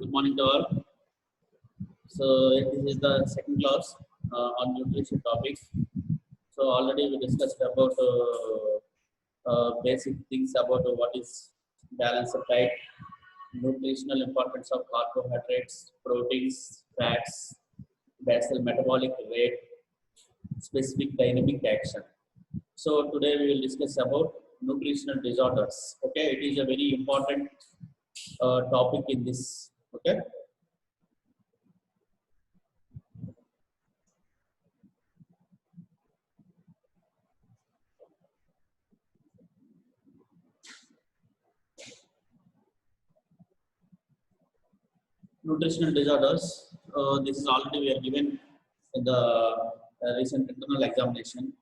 Good morning to all. So this is the second class on nutrition topics. So already we discussed about basic things about what is balanced diet, nutritional importance of carbohydrates, proteins, fats, basal metabolic rate, specific dynamic action. So today we will discuss about nutritional disorders. Okay, it is a very important topic in this. Okay. Nutritional disorders. This is already we are given in the recent internal examination.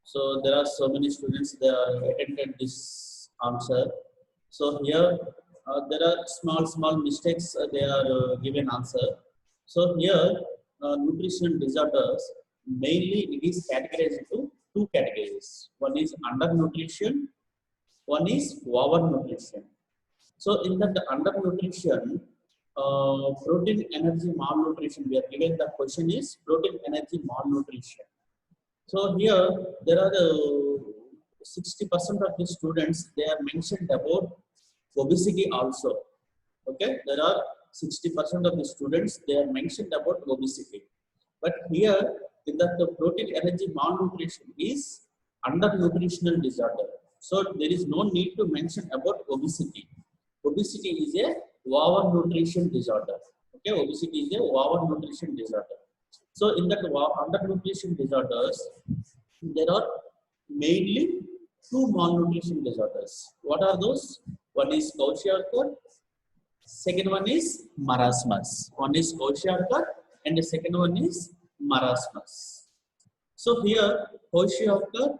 So there are so many students they are attended this answer. So here there are small mistakes they are given answer. So here nutritional disorders mainly it is categorized into two categories. One is undernutrition, one is overnutrition. So in that undernutrition, protein energy malnutrition, we are given the question is protein energy malnutrition. So here there are 60% of the students they are mentioned about obesity also. Okay, there are 60% of the students they are mentioned about obesity. But here in that the protein energy malnutrition is undernutritional disorder. So there is no need to mention about obesity. Obesity is a overnutrition disorder. Okay, obesity is a overnutrition disorder. So in that undernutrition disorders, there are mainly two malnutrition disorders. What are those? One is Kwashiorkor, second one is marasmus. One is Kwashiorkor and the second one is marasmus. So here Kwashiorkor,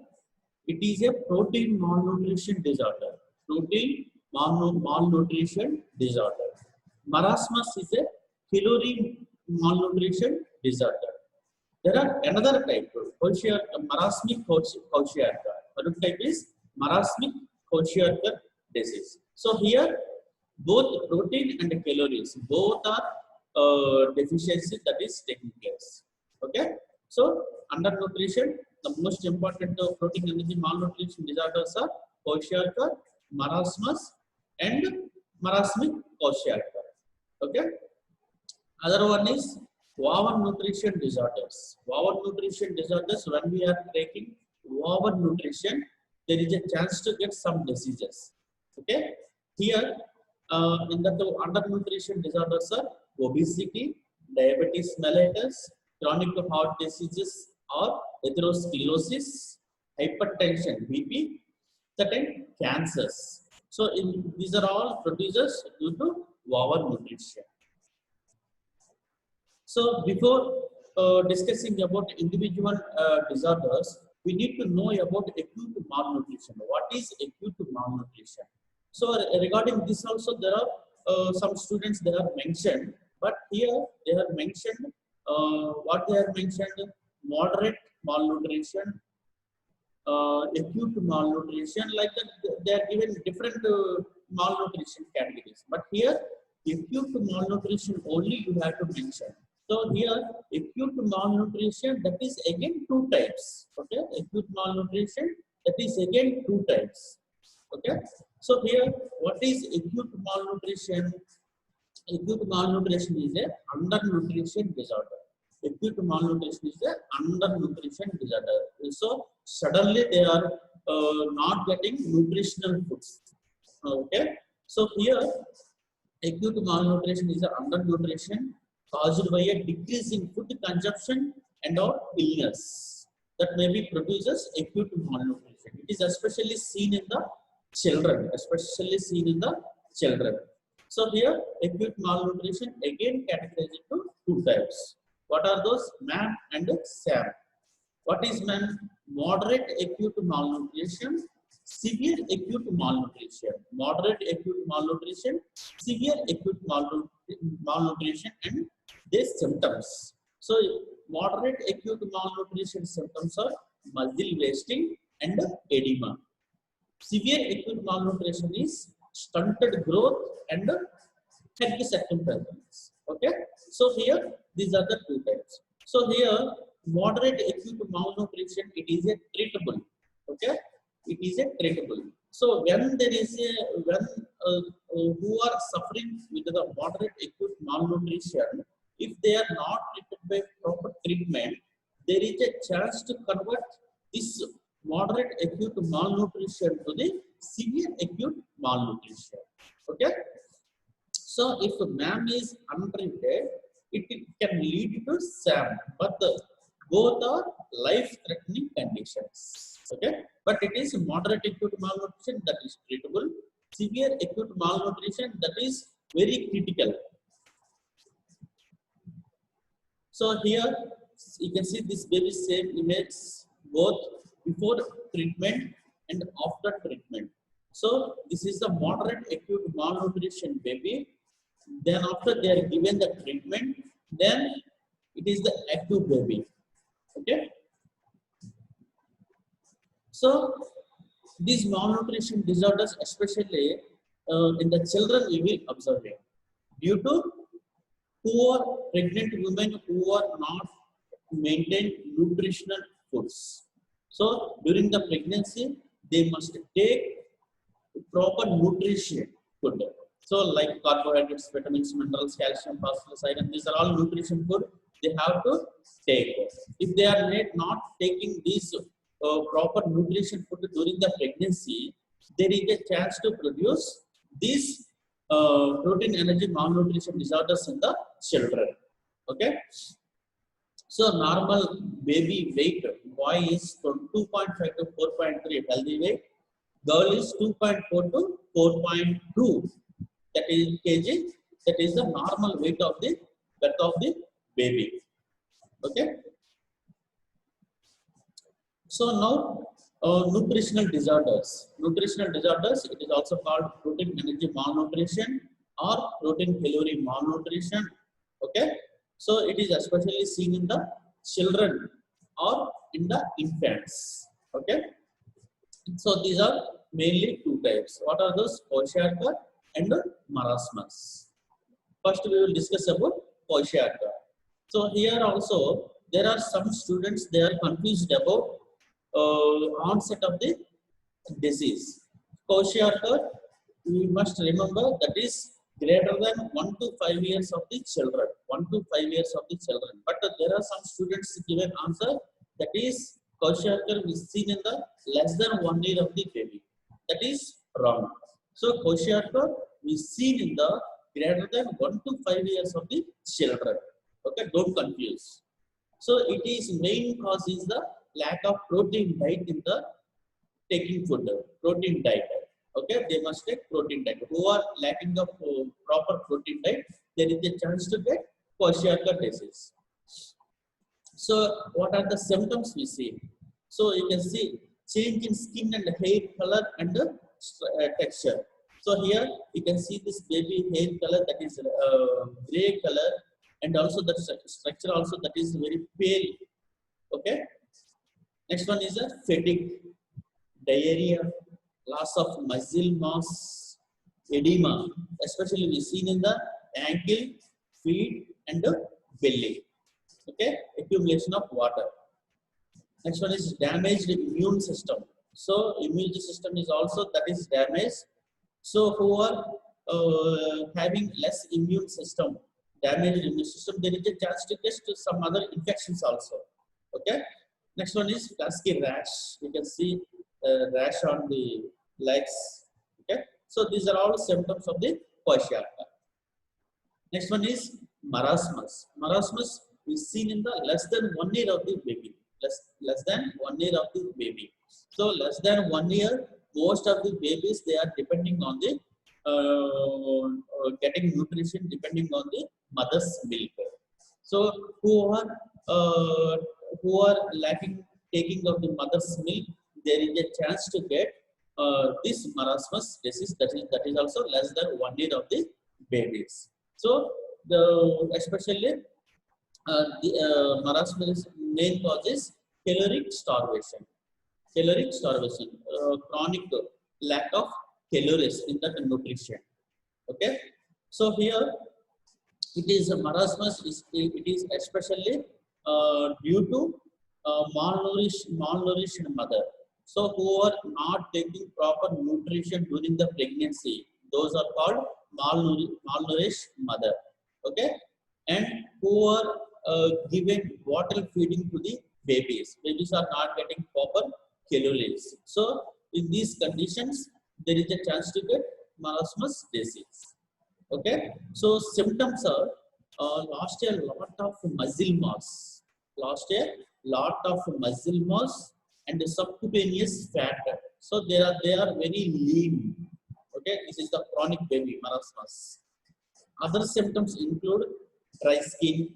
it is a protein malnutrition disorder. Protein malnutrition disorder. Marasmus is a calorie malnutrition disorder. There are another type, marasmic Kwashiorkor. Another type is marasmic Kwashiorkor disease. So here, both protein and calories, both are deficiency that is taking place. Okay. So undernutrition, the most important protein energy malnutrition disorders are Kwashiorkor, marasmus, and marasmic Kwashiorkor. Okay. Other one is overnutrition disorders. Overnutrition disorders, when we are taking overnutrition, there is a chance to get some diseases. Okay. Here, in the undernutrition disorders are obesity, diabetes mellitus, chronic heart diseases or atherosclerosis, hypertension, BP, certain cancers. So these are all producers due to overnutrition. So before discussing about individual disorders, we need to know about acute malnutrition. What is acute malnutrition? So regarding this also, there are some students they are mentioned, but here they are mentioned what they are mentioned: moderate malnutrition, acute malnutrition. Like that, they are given different malnutrition categories. But here, acute malnutrition only you have to mention. So here, acute malnutrition, that is again two types. Okay, acute malnutrition, that is again two types. Okay, so here, what is acute malnutrition? Acute malnutrition is a undernutrition disorder. Acute malnutrition is a undernutrition disorder. So suddenly they are not getting nutritional foods. Okay, so here acute malnutrition is a undernutrition caused by a decrease in food consumption and or illness that maybe produces acute malnutrition. It is especially seen in the children, So here acute malnutrition again categorized into two types. What are those? MAM and SAM. What is MAM? Moderate acute malnutrition, severe acute malnutrition, moderate acute malnutrition, severe acute malnutrition, and their symptoms. So, moderate acute malnutrition symptoms are muscle wasting and edema. Severe acute malnutrition is stunted growth and head circumference. Okay, so here these are the two types. So here moderate acute malnutrition, it is a treatable. Okay, it is a treatable. So when there is a who are suffering with the moderate acute malnutrition, if they are not treated by proper treatment, there is a chance to convert this moderate acute malnutrition to the severe acute malnutrition. Okay, so if a MAM is untreated, it can lead to SAM, but both are life-threatening conditions. Okay, but it is moderate acute malnutrition that is treatable. Severe acute malnutrition that is very critical. So here you can see this baby same image both before treatment and after treatment. So this is the moderate acute malnutrition baby. Then after they are given the treatment, then it is the acute baby. Okay. So these malnutrition disorders, especially in the children, we will observe it due to poor pregnant women who are not maintain nutritional foods. So during the pregnancy, they must take proper nutrition food. So like carbohydrates, vitamins, minerals, calcium, phosphorus, iron, these are all nutrition food they have to take. If they are not taking these proper nutrition food during the pregnancy, there is a chance to produce these protein energy malnutrition disorders in the children. Okay. So normal baby weight, boy is from 2.5 to 4.3 healthy weight, girl is 2.4 to 4.2, that is kg, that is the normal weight of the birth of the baby. Okay. So now nutritional disorders. Nutritional disorders, it is also called protein energy malnutrition or protein calorie malnutrition. Okay. So it is especially seen in the children or in the infants. Okay. So these are mainly two types. What are those? Kwashiorkor and marasmus. First we will discuss about Kwashiorkor. So here also there are some students, they are confused about onset of the disease. Kwashiorkor, we must remember that is greater than 1 to 5 years of the children. 1 to 5 years of the children. But there are some students given answer that is Kwashiorkor is seen in the less than 1 year of the baby. That is wrong. So Kwashiorkor is seen in the greater than 1 to 5 years of the children. Okay, don't confuse. So it is main cause is the lack of protein diet in the taking food, protein diet. Okay, they must take protein diet. Who are lacking of proper protein diet, there is a chance to get Kwashiorkor disease. So what are the symptoms we see? So you can see change in skin and hair color and texture. So here you can see this baby hair color, that is gray color, and also the structure also that is very pale. Okay. Next one is a fatigue, diarrhea, loss of muscle mass, edema, especially we seen in the ankle, feet, and the belly. Okay, accumulation of water. Next one is damaged immune system. So immune system is also that is damaged. So who are having less immune system, damaged immune system, there is a chance to get some other infections also. Okay. Next one is flasky rash. You can see rash on the legs. Okay. So these are all symptoms of the Kwashiorkor. Next one is marasmus. Marasmus is seen in the less than 1 year of the baby. Less than 1 year of the baby. So less than 1 year, most of the babies, they are depending on the getting nutrition depending on the mother's milk. So who are lacking taking of the mother's milk, there is a chance to get this marasmus disease, that is also less than 1 year of the babies. So especially the marasmus main cause is caloric starvation. Caloric starvation, chronic lack of calories in that nutrition. Okay. So here it is marasmus. It is especially due to malnourished mother. So who are not taking proper nutrition during the pregnancy, those are called malnourished mother. Okay, and who are given bottle feeding to the babies. Babies are not getting proper calories. So in these conditions, there is a chance to get marasmus disease. Okay, so symptoms are last year lot of muscle mass, last year lot of muscle mass and subcutaneous fat. So they are very lean. Okay, this is the chronic baby marasmus. Other symptoms include dry skin,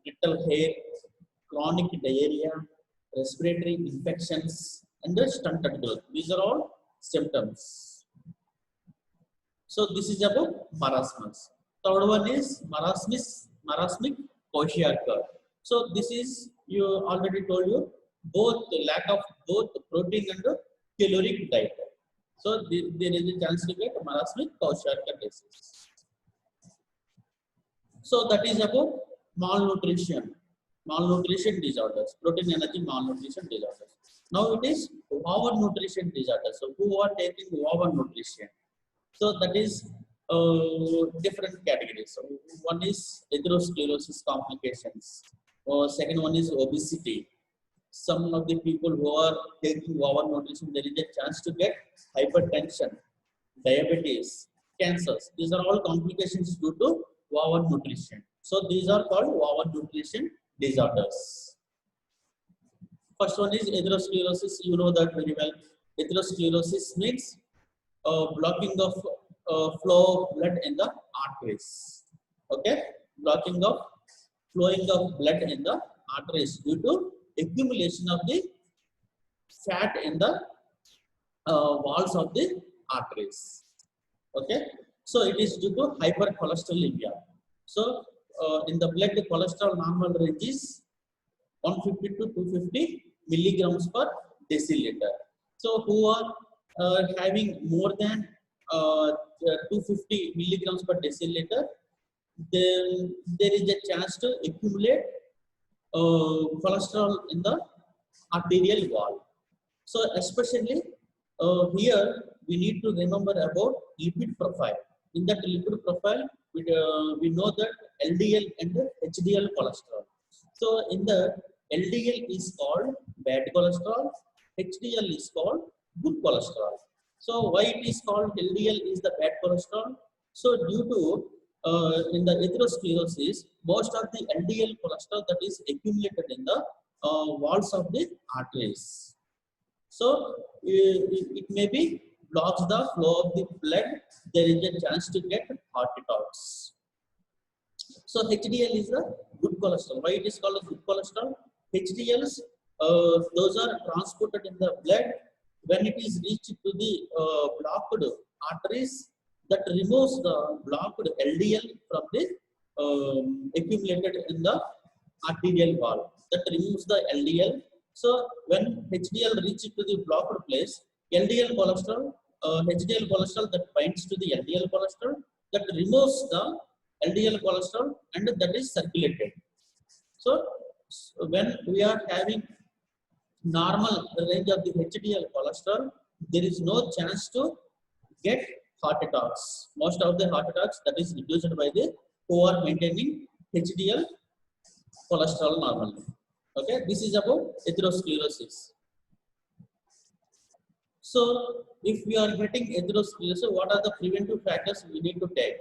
brittle hair, chronic diarrhea, respiratory infections, and the stunted growth. These are all symptoms. So this is about marasmus. Third one is marasmic kwashiorkor. So this is, you already told you, both the lack of both protein and caloric diet. So there is a chance to get marasmic kwashiorkor disease. So that is about malnutrition disorders, protein energy malnutrition disorders. Now it is overnutrition disorders. So who are taking overnutrition? So that is different categories. So one is atherosclerosis complications, or second one is obesity. Some of the people who are taking overnutrition, there is a chance to get hypertension, diabetes, cancers. These are all complications due to overnutrition. So these are called overnutrition disorders. First one is atherosclerosis. You know that very well. Atherosclerosis means blocking of flow of blood in the arteries. Okay, blocking of flowing of blood in the arteries due to accumulation of the fat in the walls of the arteries. Okay, so it is due to hypercholesterolemia. So in the blood, the cholesterol normal range is 150 to 250 milligrams per deciliter. So who are having more than 250 milligrams per deciliter, then there is a chance to accumulate cholesterol in the arterial wall. So especially here we need to remember about lipid profile. In that lipid profile, we know that LDL and HDL cholesterol. So in the LDL is called bad cholesterol, HDL is called good cholesterol. So why it is called LDL is the bad cholesterol? So due to in the atherosclerosis, most of the LDL cholesterol that is accumulated in the walls of the arteries. So it may be blocks the flow of the blood. There is a chance to get heart attacks. So HDL is the good cholesterol. Why it is called a good cholesterol? HDLs, those are transported in the blood. When it is reached to the blocked arteries, that removes the blocked LDL from the accumulated in the arterial wall. That removes the LDL. So when HDL reaches to the blocked place, LDL cholesterol, HDL cholesterol that binds to the LDL cholesterol, that removes the LDL cholesterol and that is circulated. So when we are having normal range of the HDL cholesterol, there is no chance to get heart attacks. Most of the heart attacks that is reduced by the who are maintaining HDL cholesterol normally. Okay, this is about atherosclerosis. So if we are getting atherosclerosis, what are the preventive factors we need to take?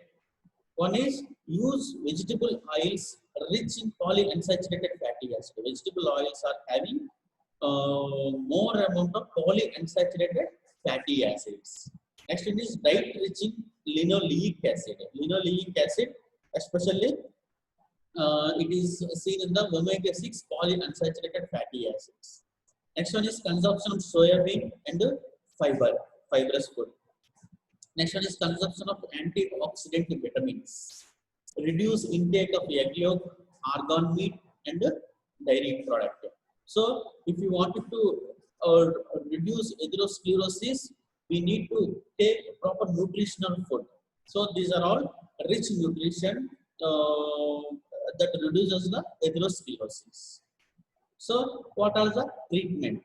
One is use vegetable oils rich in polyunsaturated fatty acids. Vegetable oils are having more amount of polyunsaturated fatty acids. Next one is diet rich in linoleic acid. Linoleic acid, especially it is seen in the omega-6 polyunsaturated fatty acids. Next one is consumption of soybean and fibrous food. Next one is consumption of antioxidant vitamins. Reduce intake of egg yolk, argan meat, and dairy product. So, if you wanted to reduce atherosclerosis, we need to take proper nutritional food. So, these are all rich nutrition that reduces the atherosclerosis. So, what are the treatment?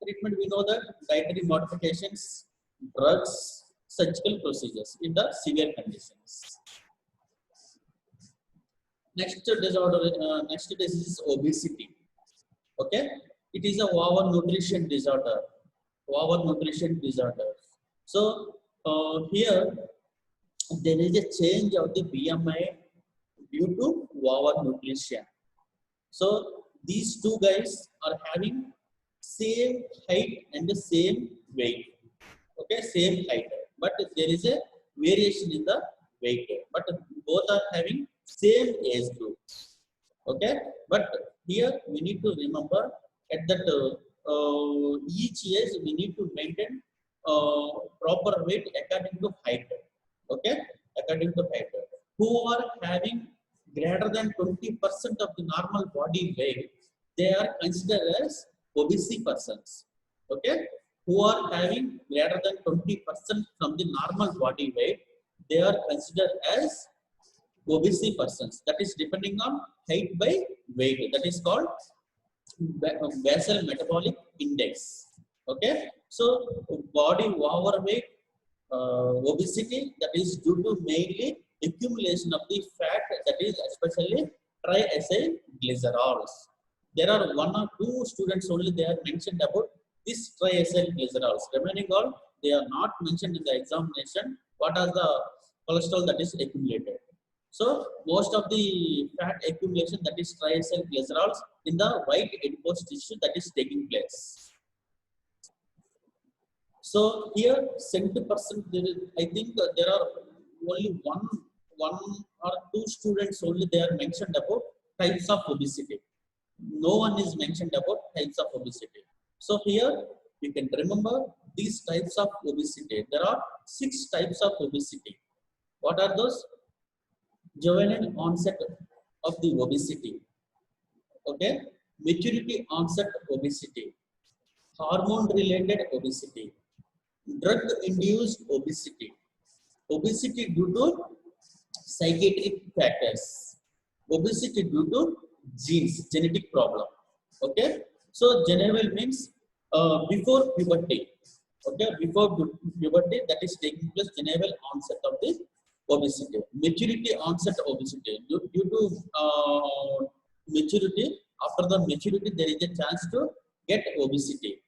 Treatment, we know that dietary modifications, drugs, surgical procedures in the severe conditions. Next disorder, next disease is obesity. Okay, it is a overnutrition disorder. Overnutrition disorder. So here there is a change of the BMI due to overnutrition. So these two guys are having same height and the same weight. Okay, same height, but there is a variation in the weight. But both are having same age group. Okay, but here we need to remember at that each age we need to maintain proper weight according to height. Okay, according to height. Who are having greater than 20% of the normal body weight, they are considered as obese persons. Okay, who are having greater than 20% from the normal body weight, they are considered as obese persons. That is depending on height by weight. That is called basal metabolic index. Okay, so body overweight, obesity, that is due to mainly accumulation of the fat, that is especially triacylglycerols. There are one or two students only they are mentioned about this triacylglycerols. Remaining all they are not mentioned in the examination. What are the cholesterol that is accumulated? So most of the fat accumulation, that is triacylglycerols, in the white adipose tissue that is taking place. So here 70%, I think there are only one or two students only they are mentioned about types of obesity. No one is mentioned about types of obesity. So here you can remember these types of obesity. There are 6 types of obesity. What are those? Juvenile onset of the obesity. Okay, maturity onset obesity, hormone related obesity, drug induced obesity, obesity due to psychiatric factors, obesity due to genes, genetic problem. Okay, so juvenile means before puberty. Okay, before puberty, that is taking place, juvenile onset of the obesity. Maturity onset obesity, due to maturity, after the maturity there is a chance to get obesity.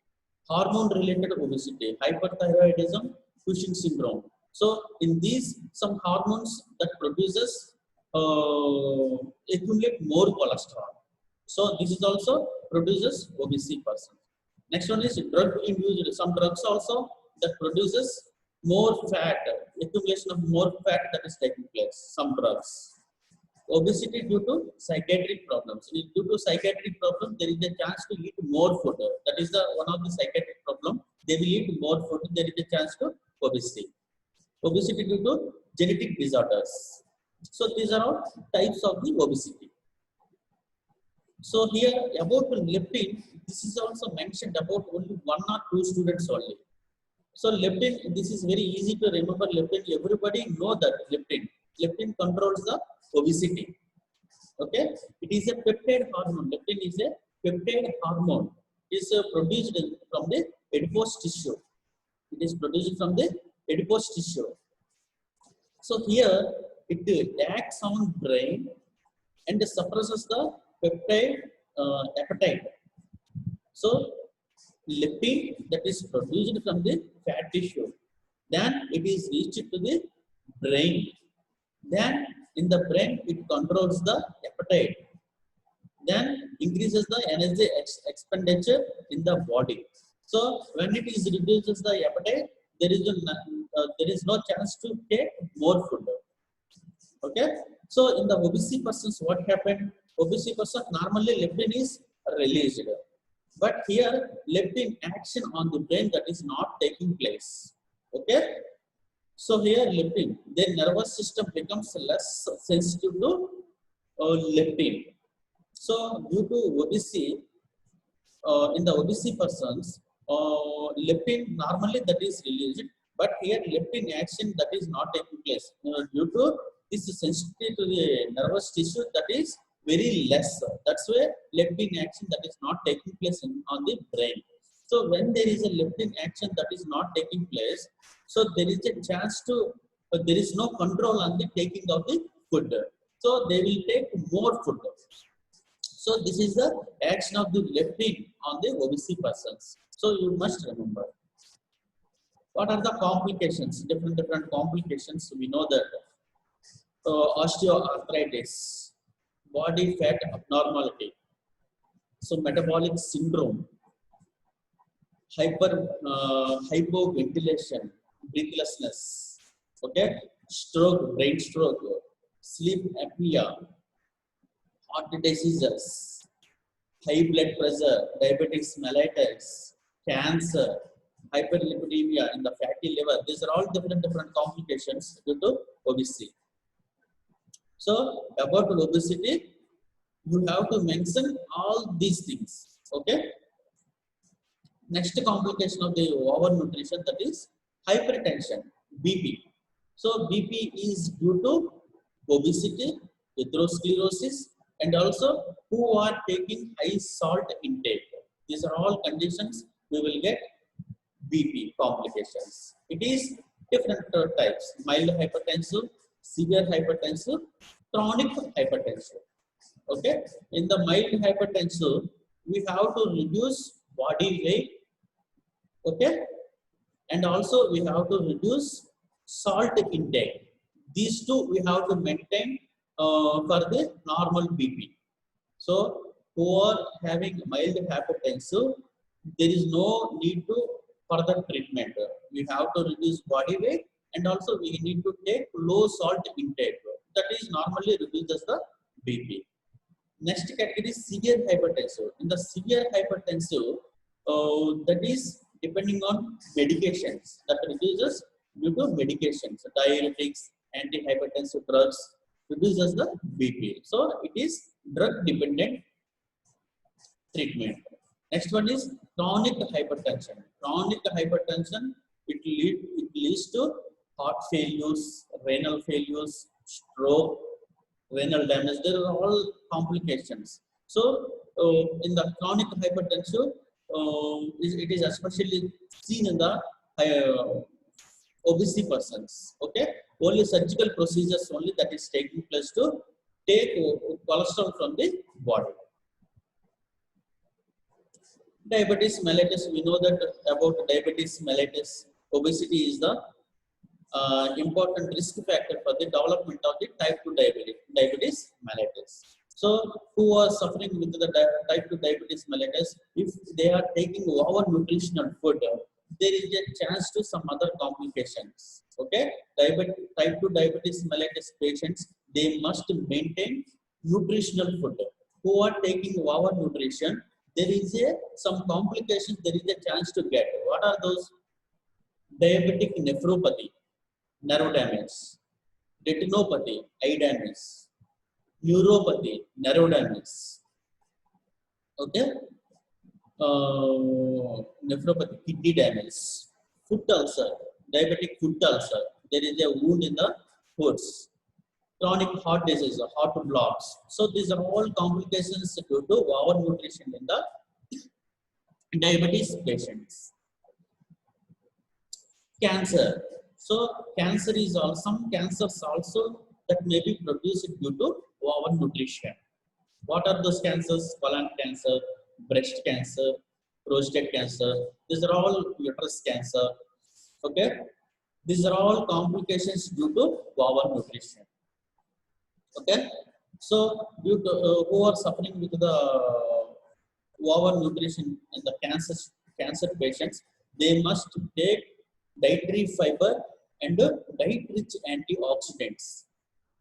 Hormone related obesity, hyperthyroidism, Cushing syndrome. So in these, some hormones that produces accumulate more cholesterol. So this is also produces obesity person. Next one is drug induced. Some drugs also that produces more fat, accumulation of more fat that is taking place. Some drugs. Obesity due to psychiatric problems. Due to psychiatric problems, there is a chance to eat more food. That is the one of the psychiatric problem. They will eat more food. There is a chance to obesity. Obesity due to genetic disorders. So these are all types of the obesity. So here about leptin, this is also mentioned about only 1 or 2 students only. So leptin, this is very easy to remember. Leptin, everybody know that leptin. Leptin controls the obesity. Okay, it is a peptide hormone. Leptin is a peptide hormone. It is produced from the adipose tissue. It is produced from the adipose tissue. So here it acts on brain and suppresses the peptide appetite. So leptin that is produced from the fat tissue, then it is reached to the brain. Then in the brain it controls the appetite, then increases the energy expenditure in the body. So when it is reduces the appetite, there is no chance to take more food. Okay, so in the obesity persons, what happened? Obesity person, normally leptin is released, but here leptin action on the brain that is not taking place. Okay, so here leptin, their nervous system becomes less sensitive to leptin. So due to obesity, in the obesity persons, leptin normally that is released, but here leptin action that is not taking place due to this is sensitive to the nervous tissue that is very less. That's why leptin action that is not taking place on the brain. So when there is a leptin action that is not taking place, so there is a chance to, there is no control on the taking of the food. So they will take more food. So this is the action of the leptin on the obese persons. So you must remember. What are the complications? Different complications. We know that osteoarthritis, body fat abnormality, so metabolic syndrome, hypoventilation, breathlessness, okay, stroke, brain stroke, sleep apnea, heart diseases, high blood pressure, diabetes mellitus, cancer, hyperlipidemia in the fatty liver. These are all different complications due to obesity. So about obesity, you have to mention all these things. Okay. Next complication of the overnutrition, that is hypertension, BP. So BP is due to obesity, atherosclerosis, and also who are taking high salt intake. These are all conditions we will get BP complications. It is different types: mild hypertensive, severe hypertensive, chronic hypertensive. Okay, in the mild hypertensive, we have to reduce body weight. Okay, and also we have to reduce salt intake. These two we have to maintain for the normal BP. So who are having mild hypertensive, there is no need to further treatment. We have to reduce body weight, and also we need to take low salt intake. That is normally reduces the BP. Next category is severe hypertensive. In the severe hypertensive, that is depending on medications, that reduces due to medications, diuretics, antihypertensive drugs reduces the BP. So it is drug dependent treatment. Next one is chronic hypertension. Chronic hypertension, it leads to heart failures, renal failures, stroke, renal damage. There are all complications. So in the chronic hypertension, it is especially seen in the obesity persons. Okay, only surgical procedures only that is taking place to take cholesterol from the body. Diabetes mellitus, we know that about diabetes mellitus, obesity is the important risk factor for the development of the type 2 diabetes mellitus. So who are suffering with the type 2 diabetes mellitus, if they are taking over nutritional food, there is a chance to some other complications. Okay, type 2 diabetes mellitus patients, they must maintain nutritional food. Who are taking over nutrition, there is some complications, there is a chance to get. What are those? Diabetic nephropathy, nerve damage; retinopathy, eye damage; neuropathy, nerve damage. Okay, nephropathy, kidney damage; foot ulcer, diabetic foot ulcer. There is a wound in the foot. Chronic heart disease, heart blocks. So these are all complications due to overnutrition in the diabetes patients. Cancer. So cancer is also, some cancers also that may be produced due to overnutrition. What are those cancers? Colon cancer, breast cancer, prostate cancer. These are all uterus cancer. Okay, these are all complications due to overnutrition. Okay, so due to who are suffering with the overnutrition and the cancer patients, they must take dietary fiber and diet-rich antioxidants.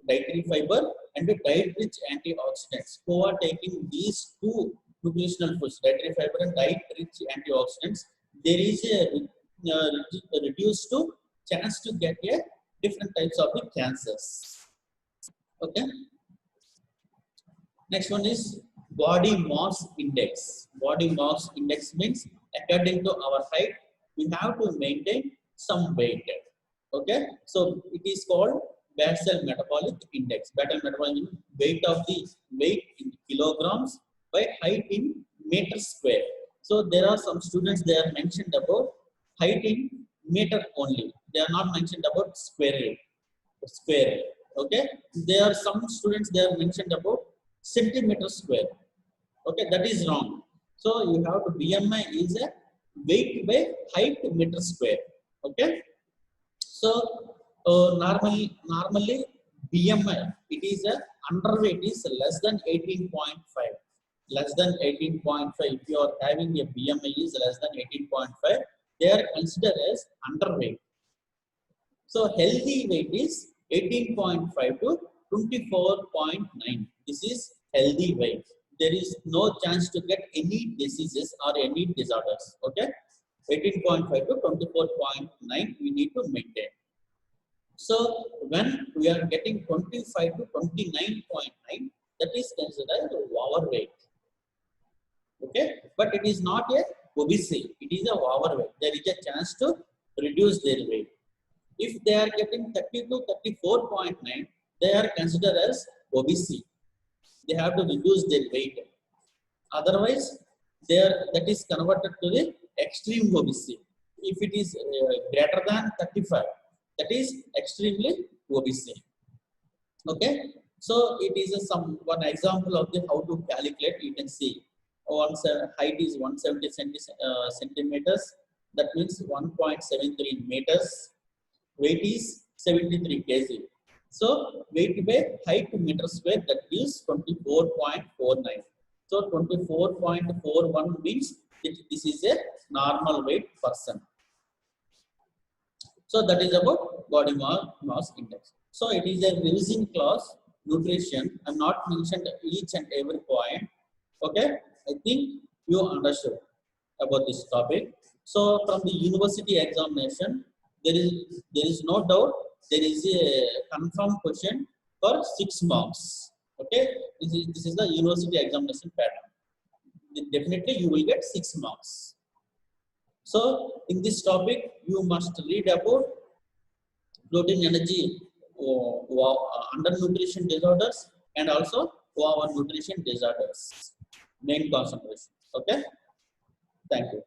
Dietary fiber and diet-rich antioxidants. Who are taking these two nutritional foods, dietary fiber and diet-rich antioxidants, there is a reduced to chance to get a different types of the cancers. Okay. Next one is body mass index. Body mass index means according to our height, we have to maintain some weight. Okay, so it is called basal metabolic index. Basal metabolic index, weight in kilograms by height in meters square. So there are some students, they are mentioned about height in meter only. They are not mentioned about square. Okay. There are some students, they are mentioned about centimeter square. Okay, that is wrong. So you have to BMI is a weight by height meter square. Okay. So normally BMI, it is a underweight is less than 18.5. Less than 18.5. If you are having a BMI is less than 18.5, they are considered as underweight. So healthy weight is 18.5 to 24.9. This is healthy weight. There is no chance to get any diseases or any disorders. Okay, 18.5 to 24.9 we need to maintain. So when we are getting 25 to 29.9, that is considered overweight. Okay, but it is not a obesity. It is a overweight. There is a chance to reduce their weight. If they are getting 30 to 34.9, they are considered as obesity. They have to reduce their weight. Otherwise, that is converted to the extreme obesity. If it is greater than 35, that is extremely obesity. Okay, so it is one example of the how to calculate. You can see once height is 170 centimeters. That means 1.73 meters. Weight is 73 kg. So weight by height meter square, that is 24.49. So 24.41 means this is a normal weight person. So that is about body mass index. So it is a revision class, nutrition. I'm not mentioned each and every point. Okay, I think you understood about this topic. So from the university examination, there is no doubt there is a confirmed question for 6 marks. Okay, this is the university examination pattern. Definitely you will get 6 marks. So in this topic you must read about protein energy undernutrition disorders and also overnutrition disorders, main concentration. Okay, thank you.